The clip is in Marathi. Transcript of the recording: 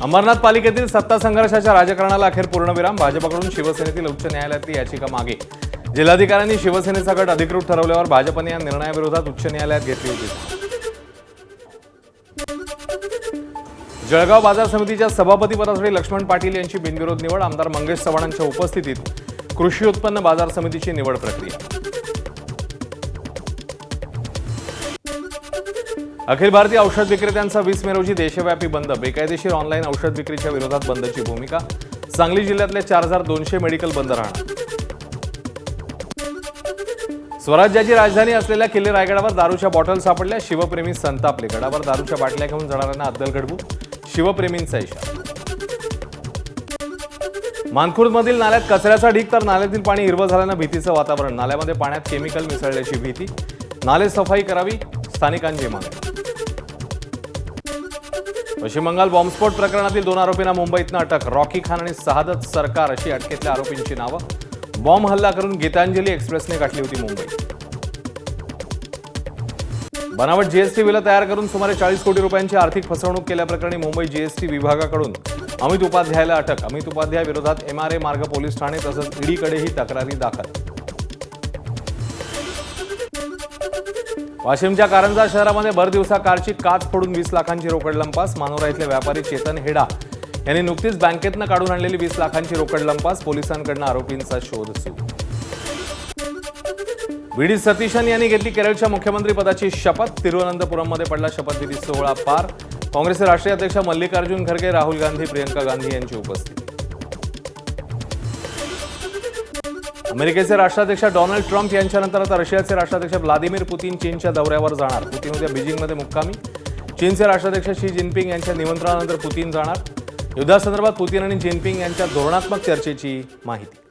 अमरनाथ पालिकेतील सत्ता संघर्षाच्या राजकारणाला अखेर पूर्णविराम. भाजपकडून शिवसेनेतील उच्च न्यायालयातली याचिका मागे. जिल्हाधिकाऱ्यांनी शिवसेनेचा गट अधिकृत ठरवल्यावर भाजपने या निर्णयाविरोधात उच्च न्यायालयात घेतली होती. जळगाव बाजार समितीच्या सभापतीपदासाठी लक्ष्मण पाटील यांची बिनविरोध निवड. आमदार मंगेश चव्हाणांच्या उपस्थितीत कृषी उत्पन्न बाजार समितीची निवड प्रक्रिया. अखिल भारतीय औषध विक्रेत्यांचा 20 मे रोजी देशव्यापी बंद. बेकायदेशीर ऑनलाईन औषध विक्रीच्या विरोधात बंदची भूमिका. सांगली जिल्ह्यातले 4200 मेडिकल बंद राहणार. स्वराज्याची राजधानी असलेल्या किल्ले रायगडावर दारूच्या बॉटल सापडल्या. शिवप्रेमी संतापले. गडावर दारूच्या बाटल्या घेऊन जाणाऱ्यांना अद्दल घडवू. शिवप्रेमींचा इशारा. मानखुर्दमधील नाल्यात कचऱ्याचा ढीग तर नाल्यातील पाणी हिरवं झाल्यानं भीतीचं वातावरण. नाल्यामध्ये पाण्यात केमिकल मिसळल्याची भीती. नाले सफाई करावी स्थानिकांची मागणी. पश्चिम बंगाल बॉम्बस्फोट प्रकरणातील 2 आरोपींना मुंबईतनं अटक. रॉकी खान आणि सहादत सरकार अशी अटकेतल्या आरोपींची नावं. बॉम्ब हल्ला करून गीतांजली एक्सप्रेसने गाठली होती मुंबई. बनावट जीएसटी बिलं तयार करून सुमारे 40 कोटी रुपयांची आर्थिक फसवणूक केल्याप्रकरणी मुंबई जीएसटी विभागाकडून अमित उपाध्यायला अटक. अमित उपाध्याय विरोधात MRA मार्ग पोलीस ठाणे तसंच ईडीकडेही तक्रारी दाखल. वाशिमच्या कारंजा शहरामध्ये भर दिवसा कारची काच फोडून 20 लाखांची रोकड लंपास. मानोरा इथले व्यापारी चेतन हेडा यांनी नुकतीच बँकेतनं काढून आणलेली 20 लाखांची रोकड लंपास. पोलिसांकडून आरोपींचा शोध सुरू. व्ही.डी. सतीशन यांनी घेतली केरळच्या मुख्यमंत्री पदाची शपथ. तिरुवनंतपुरममध्ये पडला शपथविधी सोहळा पार. काँग्रेसचे राष्ट्रीय अध्यक्ष मल्लिकार्जुन खरगे, राहुल गांधी, प्रियंका गांधी यांची उपस्थिती. अमेरिकेचे राष्ट्राध्यक्ष डोनाल्ड ट्रम्प यांच्यानंतर आता रशियाचे राष्ट्राध्यक्ष व्लादिमीर पुतीन चीनच्या दौऱ्यावर जाणार. पुतीन उद्या बीजिंगमध्ये मुक्कामी. चीनचे राष्ट्राध्यक्ष शी जिनपिंग यांच्या निमंत्रणानंतर पुतीन जाणार. युद्धासंदर्भात पुतीन आणि जिनपिंग यांच्या धोरणात्मक चर्चेची माहिती.